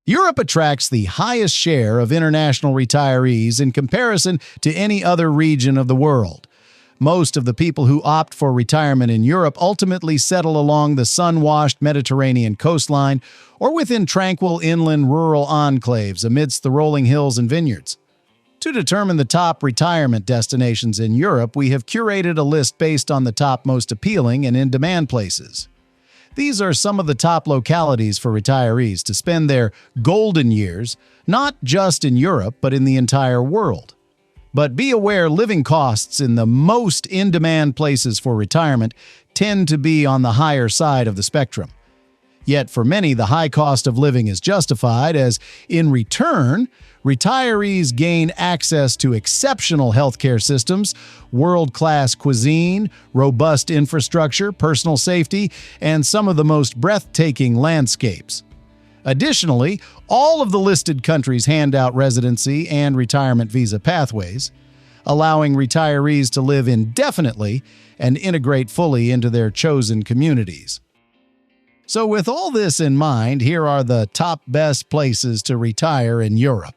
Europe attracts the highest share of international retirees in comparison to any other region of the world. Most of the people who opt for retirement in Europe ultimately settle along the sun-washed Mediterranean coastline or within tranquil inland rural enclaves amidst the rolling hills and vineyards. To determine the top retirement destinations in Europe, we have curated a list based on the top most appealing and in-demand places. These are some of the top localities for retirees to spend their golden years, not just in Europe, but in the entire world. But be aware, living costs in the most in-demand places for retirement tend to be on the higher side of the spectrum. Yet for many, the high cost of living is justified as, in return, retirees gain access to exceptional healthcare systems, world-class cuisine, robust infrastructure, personal safety, and some of the most breathtaking landscapes. Additionally, all of the listed countries hand out residency and retirement visa pathways, allowing retirees to live indefinitely and integrate fully into their chosen communities. So with all this in mind, here are the top best places to retire in Europe.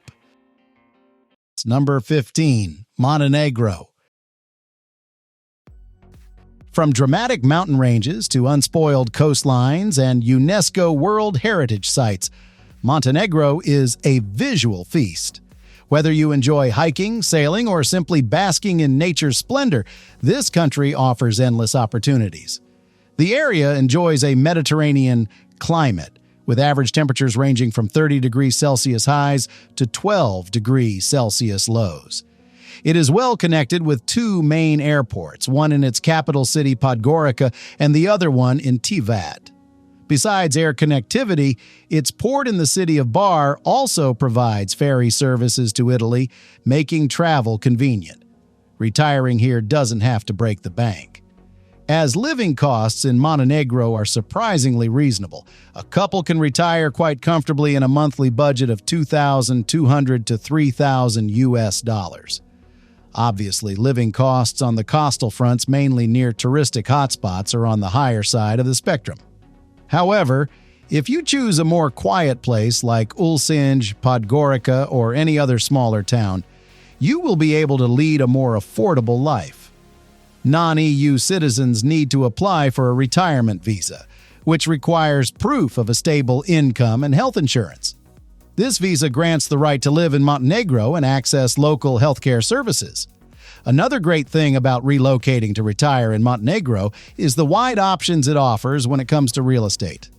Number 15. Montenegro. From dramatic mountain ranges to unspoiled coastlines and UNESCO World Heritage Sites, Montenegro is a visual feast. Whether you enjoy hiking, sailing, or simply basking in nature's splendor, this country offers endless opportunities. The area enjoys a Mediterranean climate, with average temperatures ranging from 30 degrees Celsius highs to 12 degrees Celsius lows. It is well connected with two main airports, one in its capital city Podgorica and the other one in Tivat. Besides air connectivity, its port in the city of Bar also provides ferry services to Italy, making travel convenient. Retiring here doesn't have to break the bank. As living costs in Montenegro are surprisingly reasonable, a couple can retire quite comfortably in a monthly budget of $2,200 to $3,000 US. Obviously, living costs on the coastal fronts, mainly near touristic hotspots, are on the higher side of the spectrum. However, if you choose a more quiet place like Ulcinj, Podgorica, or any other smaller town, you will be able to lead a more affordable life. Non-EU citizens need to apply for a retirement visa, which requires proof of a stable income and health insurance. This visa grants the right to live in Montenegro and access local healthcare services. Another great thing about relocating to retire in Montenegro is the wide options it offers when it comes to real estate.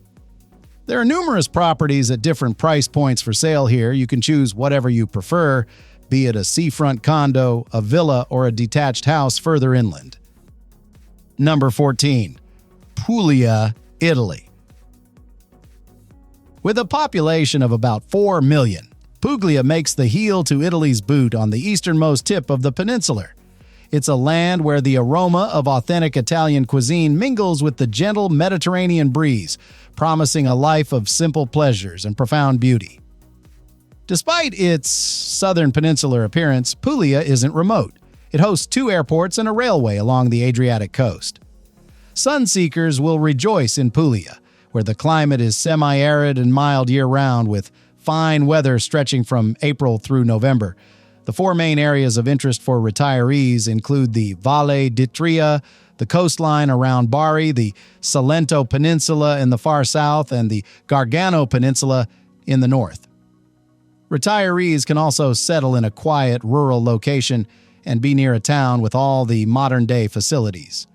There are numerous properties at different price points for sale here. You can choose whatever you prefer, be it a seafront condo, a villa, or a detached house further inland. Number 14. Puglia, Italy. With a population of about 4 million, Puglia makes the heel to Italy's boot on the easternmost tip of the peninsula. It's a land where the aroma of authentic Italian cuisine mingles with the gentle Mediterranean breeze, promising a life of simple pleasures and profound beauty. Despite its southern peninsular appearance, Puglia isn't remote. It hosts 2 airports and a railway along the Adriatic coast. Sunseekers will rejoice in Puglia, where the climate is semi-arid and mild year-round with fine weather stretching from April through November. The 4 main areas of interest for retirees include the Valle d'Itria, the coastline around Bari, the Salento Peninsula in the far south, and the Gargano Peninsula in the north. Retirees can also settle in a quiet, rural location and be near a town with all the modern-day facilities.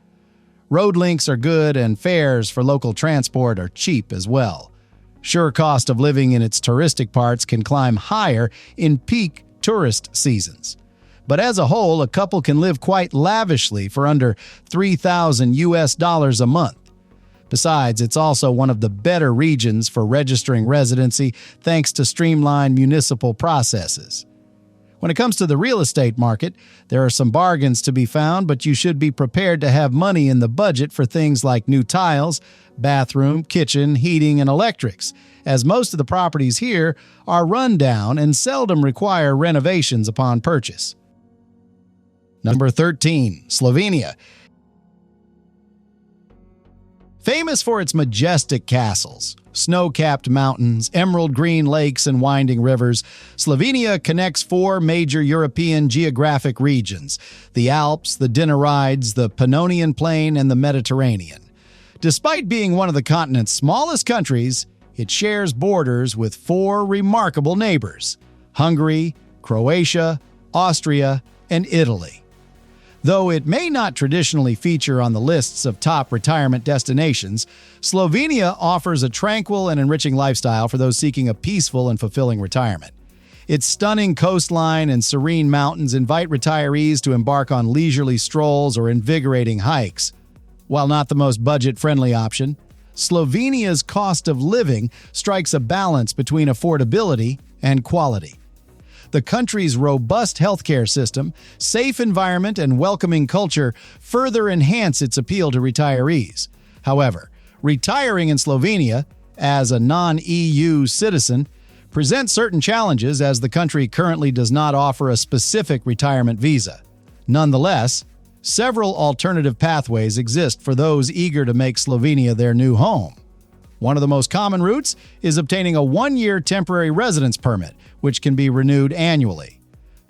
Road links are good and fares for local transport are cheap as well. Sure, cost of living in its touristic parts can climb higher in peak tourist seasons. But as a whole, a couple can live quite lavishly for under $3,000 US a month. Besides, it's also one of the better regions for registering residency thanks to streamlined municipal processes. When it comes to the real estate market, there are some bargains to be found, but you should be prepared to have money in the budget for things like new tiles, bathroom, kitchen, heating, and electrics, as most of the properties here are run down and seldom require renovations upon purchase. Number 13. Slovenia. Famous for its majestic castles, snow-capped mountains, emerald green lakes, and winding rivers, Slovenia connects four major European geographic regions: the Alps, the Dinarides, the Pannonian Plain, and the Mediterranean. Despite being one of the continent's smallest countries, it shares borders with four remarkable neighbors: Hungary, Croatia, Austria, and Italy. Though it may not traditionally feature on the lists of top retirement destinations, Slovenia offers a tranquil and enriching lifestyle for those seeking a peaceful and fulfilling retirement. Its stunning coastline and serene mountains invite retirees to embark on leisurely strolls or invigorating hikes. While not the most budget-friendly option, Slovenia's cost of living strikes a balance between affordability and quality. The country's robust healthcare system, safe environment, and welcoming culture further enhance its appeal to retirees. However, retiring in Slovenia as a non-EU citizen presents certain challenges, as the country currently does not offer a specific retirement visa. Nonetheless, several alternative pathways exist for those eager to make Slovenia their new home. One of the most common routes is obtaining a one-year temporary residence permit, which can be renewed annually.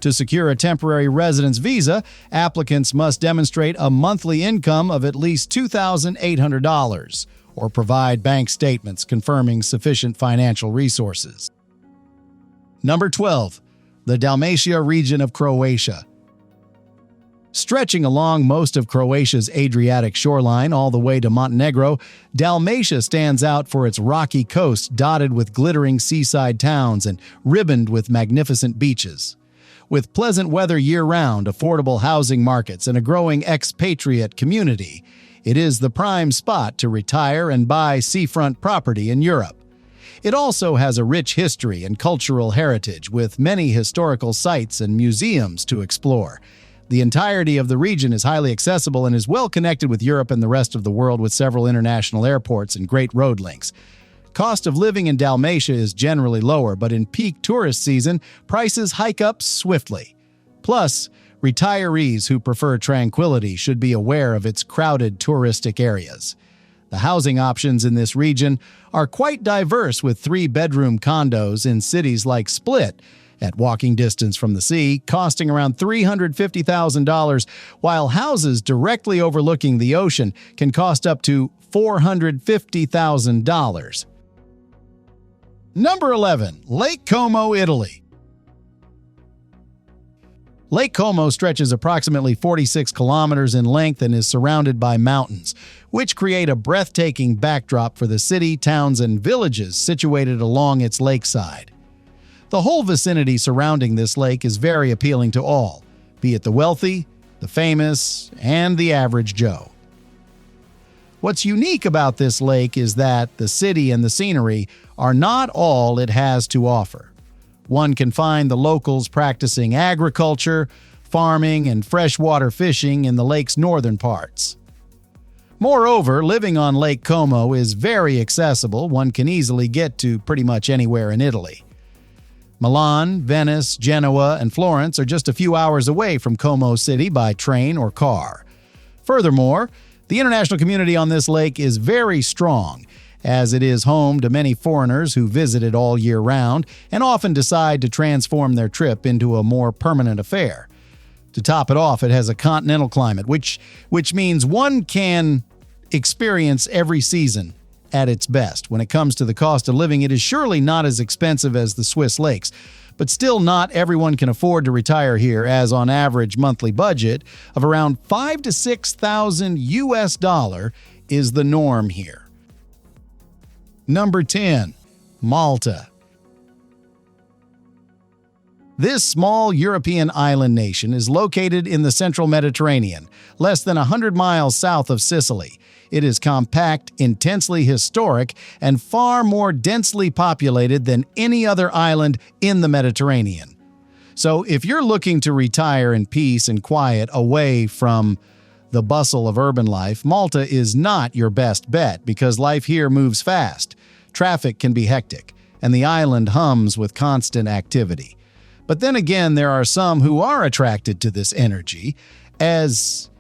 To secure a temporary residence visa, applicants must demonstrate a monthly income of at least $2,800 or provide bank statements confirming sufficient financial resources. Number 12. The Dalmatia region of Croatia. Stretching along most of Croatia's Adriatic shoreline all the way to Montenegro, Dalmatia stands out for its rocky coast dotted with glittering seaside towns and ribboned with magnificent beaches. With pleasant weather year-round, affordable housing markets, and a growing expatriate community, it is the prime spot to retire and buy seafront property in Europe. It also has a rich history and cultural heritage, with many historical sites and museums to explore. The entirety of the region is highly accessible and is well connected with Europe and the rest of the world, with several international airports and great road links. Cost of living in Dalmatia is generally lower, but in peak tourist season, prices hike up swiftly. Plus, retirees who prefer tranquility should be aware of its crowded touristic areas. The housing options in this region are quite diverse, with three-bedroom condos in cities like Split, at walking distance from the sea, costing around $350,000, while houses directly overlooking the ocean can cost up to $450,000. Number 11. Lake Como, Italy. Lake Como stretches approximately 46 kilometers in length and is surrounded by mountains, which create a breathtaking backdrop for the city, towns, and villages situated along its lakeside. The whole vicinity surrounding this lake is very appealing to all, be it the wealthy, the famous, and the average Joe. What's unique about this lake is that the city and the scenery are not all it has to offer. One can find the locals practicing agriculture, farming, and freshwater fishing in the lake's northern parts. Moreover, living on Lake Como is very accessible. One can easily get to pretty much anywhere in Italy. Milan, Venice, Genoa, and Florence are just a few hours away from Como City by train or car. Furthermore, the international community on this lake is very strong, as it is home to many foreigners who visit it all year round and often decide to transform their trip into a more permanent affair. To top it off, it has a continental climate, which means one can experience every season at its best. When it comes to the cost of living, it is surely not as expensive as the Swiss lakes, but still not everyone can afford to retire here, as on average monthly budget of around $5,000 to $6,000 is the norm here. Number 10. Malta. This small European island nation is located in the central Mediterranean, less than 100 miles south of Sicily. It is compact, intensely historic, and far more densely populated than any other island in the Mediterranean. So if you're looking to retire in peace and quiet away from the bustle of urban life, Malta is not your best bet, because life here moves fast, traffic can be hectic, and the island hums with constant activity. But then again, there are some who are attracted to this energy, as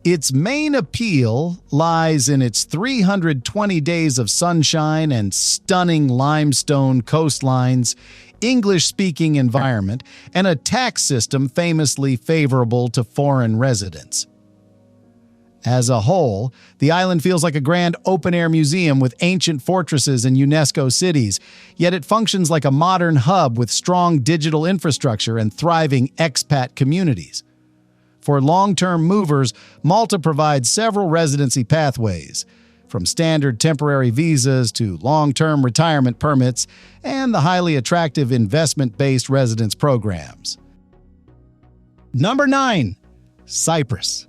Its main appeal lies in its 320 days of sunshine and stunning limestone coastlines, English-speaking environment, and a tax system famously favorable to foreign residents. As a whole, the island feels like a grand open-air museum with ancient fortresses and UNESCO cities, yet it functions like a modern hub with strong digital infrastructure and thriving expat communities. For long-term movers, Malta provides several residency pathways, from standard temporary visas to long-term retirement permits and the highly attractive investment-based residence programs. Number 9. Cyprus.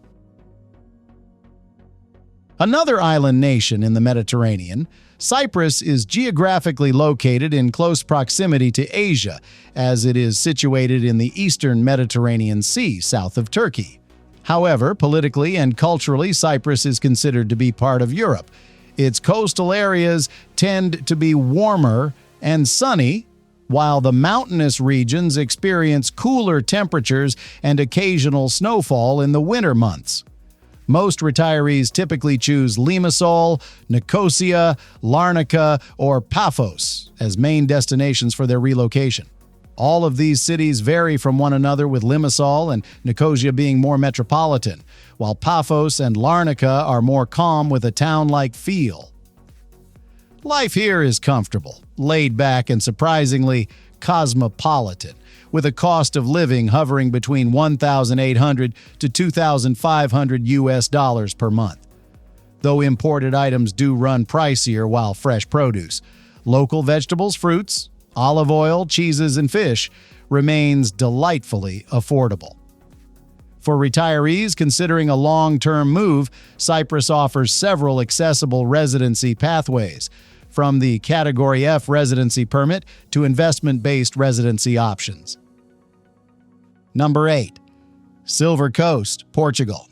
Another island nation in the Mediterranean, Cyprus is geographically located in close proximity to Asia, as it is situated in the eastern Mediterranean Sea, south of Turkey. However, politically and culturally, Cyprus is considered to be part of Europe. Its coastal areas tend to be warmer and sunny, while the mountainous regions experience cooler temperatures and occasional snowfall in the winter months. Most retirees typically choose Limassol, Nicosia, Larnaca, or Paphos as main destinations for their relocation. All of these cities vary from one another, with Limassol and Nicosia being more metropolitan, while Paphos and Larnaca are more calm with a town-like feel. Life here is comfortable, laid back, and surprisingly cosmopolitan, with a cost of living hovering between $1,800 to $2,500 per month. Though imported items do run pricier while fresh produce, local vegetables, fruits, olive oil, cheeses, and fish remains delightfully affordable. For retirees considering a long-term move, Cyprus offers several accessible residency pathways, from the Category F residency permit to investment-based residency options. Number 8. Silver Coast, Portugal.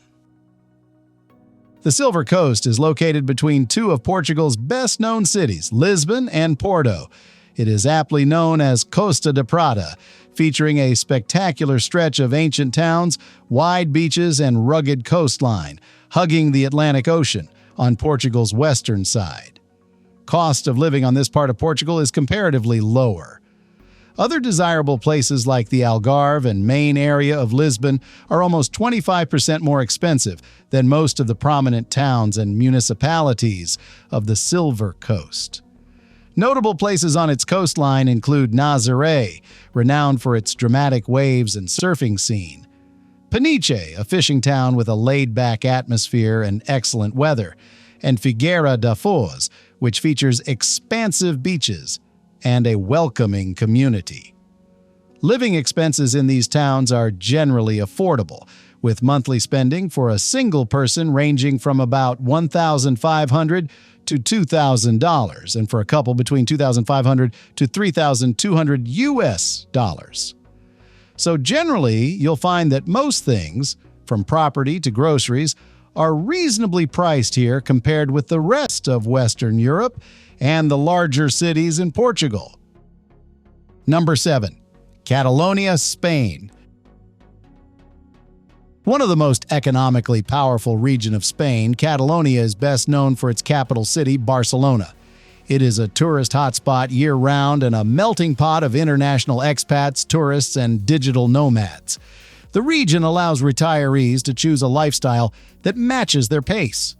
The Silver Coast is located between two of Portugal's best-known cities, Lisbon and Porto. It is aptly known as Costa da Prata, featuring a spectacular stretch of ancient towns, wide beaches, and rugged coastline, hugging the Atlantic Ocean on Portugal's western side. Cost of living on this part of Portugal is comparatively lower. Other desirable places like the Algarve and main area of Lisbon are almost 25% more expensive than most of the prominent towns and municipalities of the Silver Coast. Notable places on its coastline include Nazaré, renowned for its dramatic waves and surfing scene; Peniche, a fishing town with a laid-back atmosphere and excellent weather; and Figueira da Foz, which features expansive beaches and a welcoming community. Living expenses in these towns are generally affordable, with monthly spending for a single person ranging from about $1,500 to $2,000, and for a couple between $2,500 to $3,200. So generally, you'll find that most things, from property to groceries, are reasonably priced here compared with the rest of Western Europe and the larger cities in Portugal. Number 7. Catalonia, Spain. One of the most economically powerful regions of Spain, Catalonia is best known for its capital city, Barcelona. It is a tourist hotspot year-round and a melting pot of international expats, tourists, and digital nomads. The region allows retirees to choose a lifestyle that matches their pace.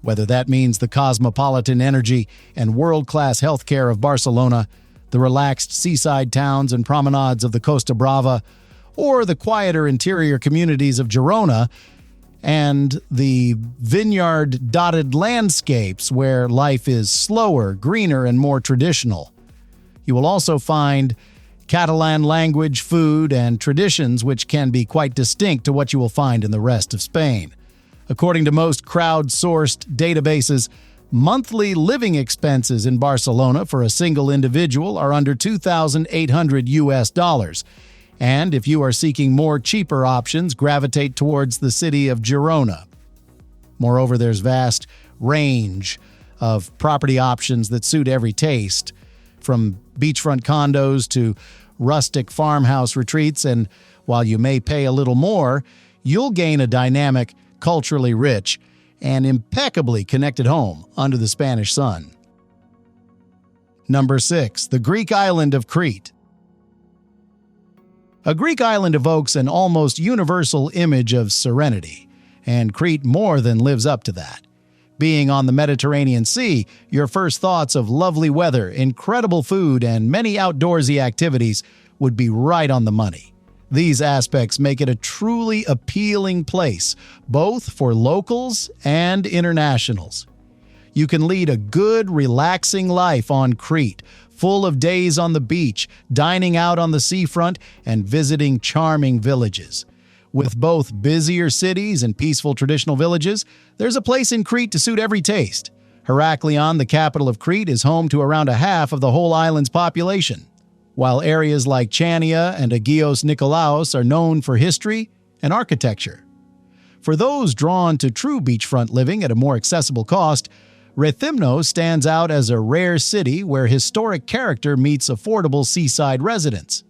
Whether that means the cosmopolitan energy and world-class healthcare of Barcelona, the relaxed seaside towns and promenades of the Costa Brava, or the quieter interior communities of Girona, and the vineyard-dotted landscapes where life is slower, greener, and more traditional. You will also find Catalan language, food, and traditions which can be quite distinct to what you will find in the rest of Spain. According to most crowd-sourced databases, monthly living expenses in Barcelona for a single individual are under $2,800, and if you are seeking more cheaper options, gravitate towards the city of Girona. Moreover, there's vast range of property options that suit every taste, from beachfront condos to rustic farmhouse retreats, and while you may pay a little more, you'll gain a dynamic, culturally rich, and impeccably connected home under the Spanish sun. Number 6. The Greek island of Crete. A Greek island evokes an almost universal image of serenity, and Crete more than lives up to that. Being on the Mediterranean Sea, your first thoughts of lovely weather, incredible food, and many outdoorsy activities would be right on the money. These aspects make it a truly appealing place, both for locals and internationals. You can lead a good, relaxing life on Crete, full of days on the beach, dining out on the seafront, and visiting charming villages. With both busier cities and peaceful traditional villages, there's a place in Crete to suit every taste. Heraklion, the capital of Crete, is home to around a half of the whole island's population, while areas like Chania and Agios Nikolaos are known for history and architecture. For those drawn to true beachfront living at a more accessible cost, Rethymnos stands out as a rare city where historic character meets affordable seaside residents.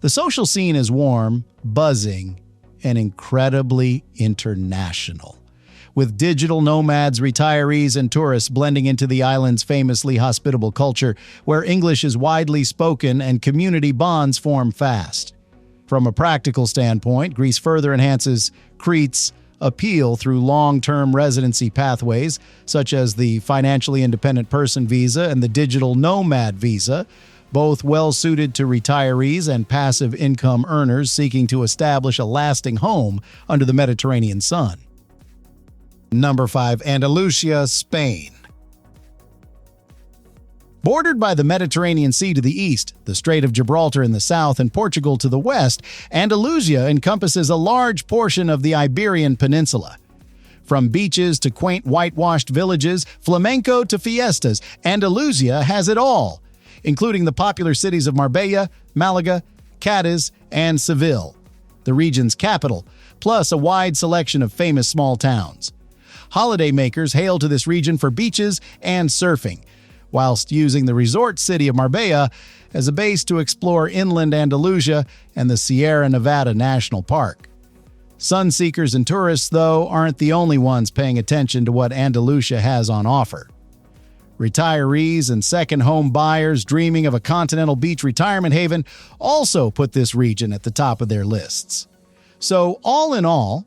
The social scene is warm, buzzing, and incredibly international, with digital nomads, retirees, and tourists blending into the island's famously hospitable culture, where English is widely spoken and community bonds form fast. From a practical standpoint, Greece further enhances Crete's appeal through long-term residency pathways, such as the financially independent person visa and the digital nomad visa, both well-suited to retirees and passive income earners seeking to establish a lasting home under the Mediterranean sun. Number 5. Andalusia, Spain. Bordered by the Mediterranean Sea to the east, the Strait of Gibraltar in the south, and Portugal to the west, Andalusia encompasses a large portion of the Iberian Peninsula. From beaches to quaint whitewashed villages, flamenco to fiestas, Andalusia has it all, including the popular cities of Marbella, Malaga, Cadiz, and Seville, the region's capital, plus a wide selection of famous small towns. Holidaymakers hail to this region for beaches and surfing, whilst using the resort city of Marbella as a base to explore inland Andalusia and the Sierra Nevada National Park. Sun-seekers and tourists, though, aren't the only ones paying attention to what Andalusia has on offer. Retirees and second-home buyers dreaming of a continental beach retirement haven also put this region at the top of their lists. So, all in all,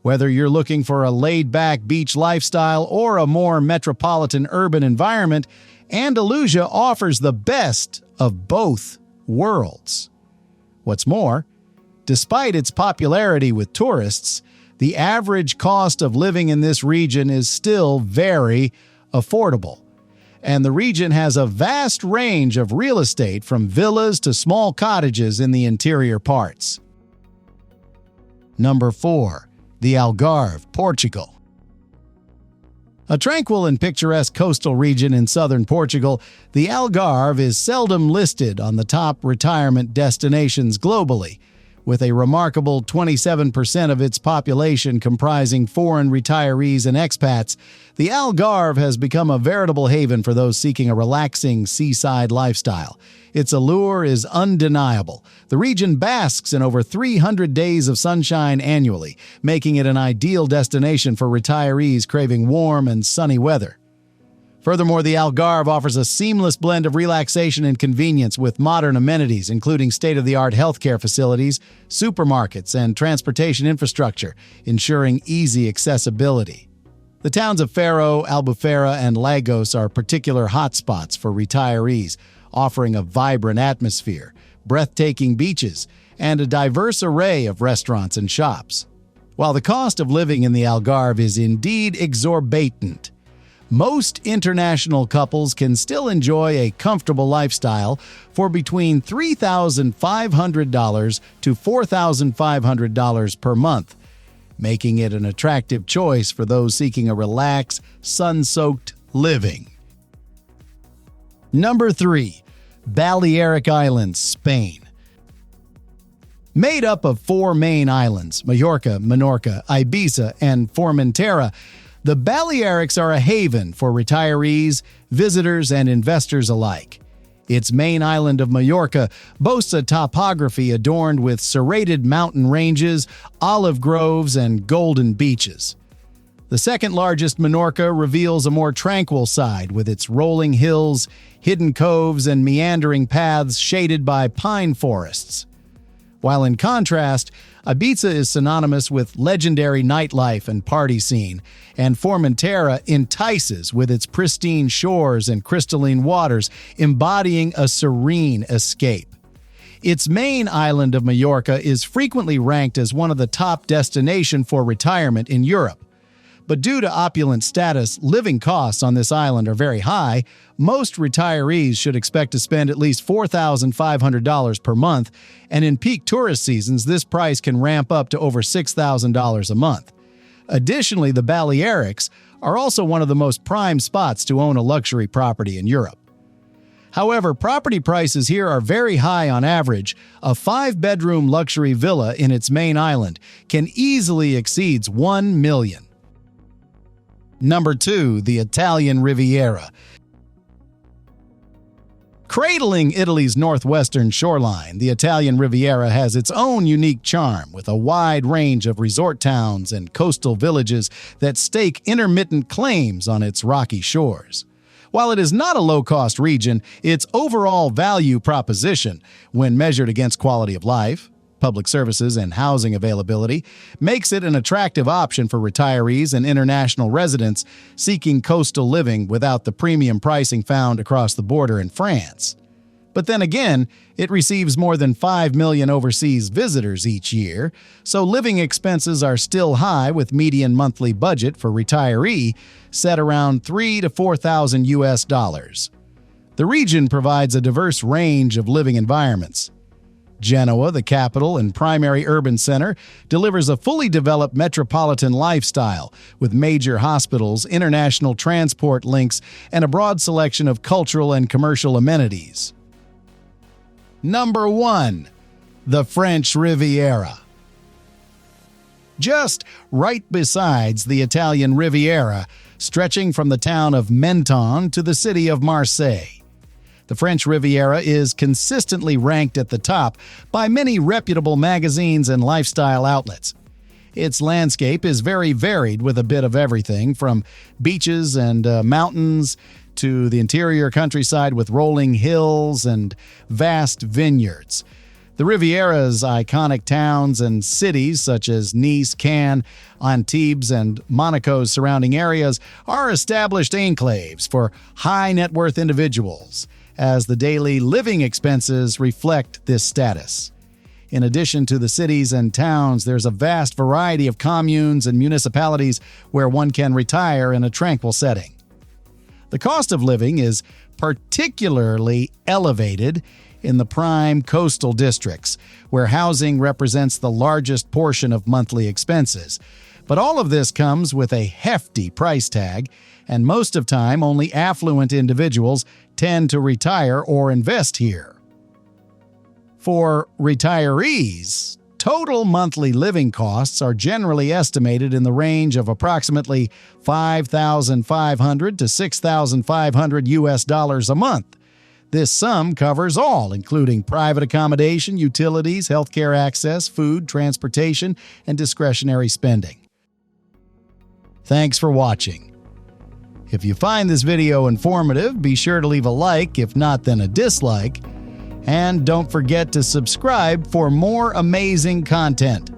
whether you're looking for a laid-back beach lifestyle or a more metropolitan urban environment, Andalusia offers the best of both worlds. What's more, despite its popularity with tourists, the average cost of living in this region is still very affordable. And the region has a vast range of real estate from villas to small cottages in the interior parts. Number 4. The Algarve, Portugal. A tranquil and picturesque coastal region in southern Portugal, the Algarve is seldom listed on the top retirement destinations globally, with a remarkable 27% of its population comprising foreign retirees and expats. The Algarve has become a veritable haven for those seeking a relaxing seaside lifestyle. Its allure is undeniable. The region basks in over 300 days of sunshine annually, making it an ideal destination for retirees craving warm and sunny weather. Furthermore, the Algarve offers a seamless blend of relaxation and convenience with modern amenities, including state-of-the-art healthcare facilities, supermarkets, and transportation infrastructure, ensuring easy accessibility. The towns of Faro, Albufeira, and Lagos are particular hotspots for retirees, offering a vibrant atmosphere, breathtaking beaches, and a diverse array of restaurants and shops. While the cost of living in the Algarve is indeed exorbitant, most international couples can still enjoy a comfortable lifestyle for between $3,500 to $4,500 per month, making it an attractive choice for those seeking a relaxed, sun-soaked living. Number 3. Balearic Islands, Spain. Made up of 4 main islands, Majorca, Menorca, Ibiza, and Formentera, the Balearics are a haven for retirees, visitors, and investors alike. Its main island of Majorca boasts a topography adorned with serrated mountain ranges, olive groves, and golden beaches. The second largest Menorca reveals a more tranquil side with its rolling hills, hidden coves, and meandering paths shaded by pine forests. While in contrast, Ibiza is synonymous with legendary nightlife and party scene, and Formentera entices with its pristine shores and crystalline waters, embodying a serene escape. Its main island of Majorca is frequently ranked as one of the top destinations for retirement in Europe. But due to opulent status, living costs on this island are very high. Most retirees should expect to spend at least $4,500 per month, and in peak tourist seasons, this price can ramp up to over $6,000 a month. Additionally, the Balearics are also one of the most prime spots to own a luxury property in Europe. However, property prices here are very high on average. A 5-bedroom luxury villa in its main island can easily exceed $1 million. Number 2. The Italian Riviera. Cradling Italy's northwestern shoreline, the Italian Riviera has its own unique charm, with a wide range of resort towns and coastal villages that stake intermittent claims on its rocky shores. While it is not a low-cost region, its overall value proposition, when measured against quality of life, public services, and housing availability, makes it an attractive option for retirees and international residents seeking coastal living without the premium pricing found across the border in France. But then again, it receives more than 5 million overseas visitors each year, so living expenses are still high, with median monthly budget for retiree set around $3,000 to $4,000 US. The region provides a diverse range of living environments. Genoa, the capital and primary urban center, delivers a fully developed metropolitan lifestyle with major hospitals, international transport links, and a broad selection of cultural and commercial amenities. Number 1. The French Riviera. Just right besides the Italian Riviera, stretching from the town of Menton to the city of Marseille, the French Riviera is consistently ranked at the top by many reputable magazines and lifestyle outlets. Its landscape is very varied, with a bit of everything from beaches and mountains to the interior countryside with rolling hills and vast vineyards. The Riviera's iconic towns and cities such as Nice, Cannes, Antibes, and Monaco's surrounding areas are established enclaves for high-net-worth individuals, as the daily living expenses reflect this status. In addition to the cities and towns, there's a vast variety of communes and municipalities where one can retire in a tranquil setting. The cost of living is particularly elevated in the prime coastal districts, where housing represents the largest portion of monthly expenses. But all of this comes with a hefty price tag, and most of the time only affluent individuals tend to retire or invest here. For retirees, total monthly living costs are generally estimated in the range of approximately $5,500 to $6,500 US a month. This sum covers all, including private accommodation, utilities, healthcare access, food, transportation, and discretionary spending. Thanks for watching. If you find this video informative, be sure to leave a like, if not then a dislike, and don't forget to subscribe for more amazing content.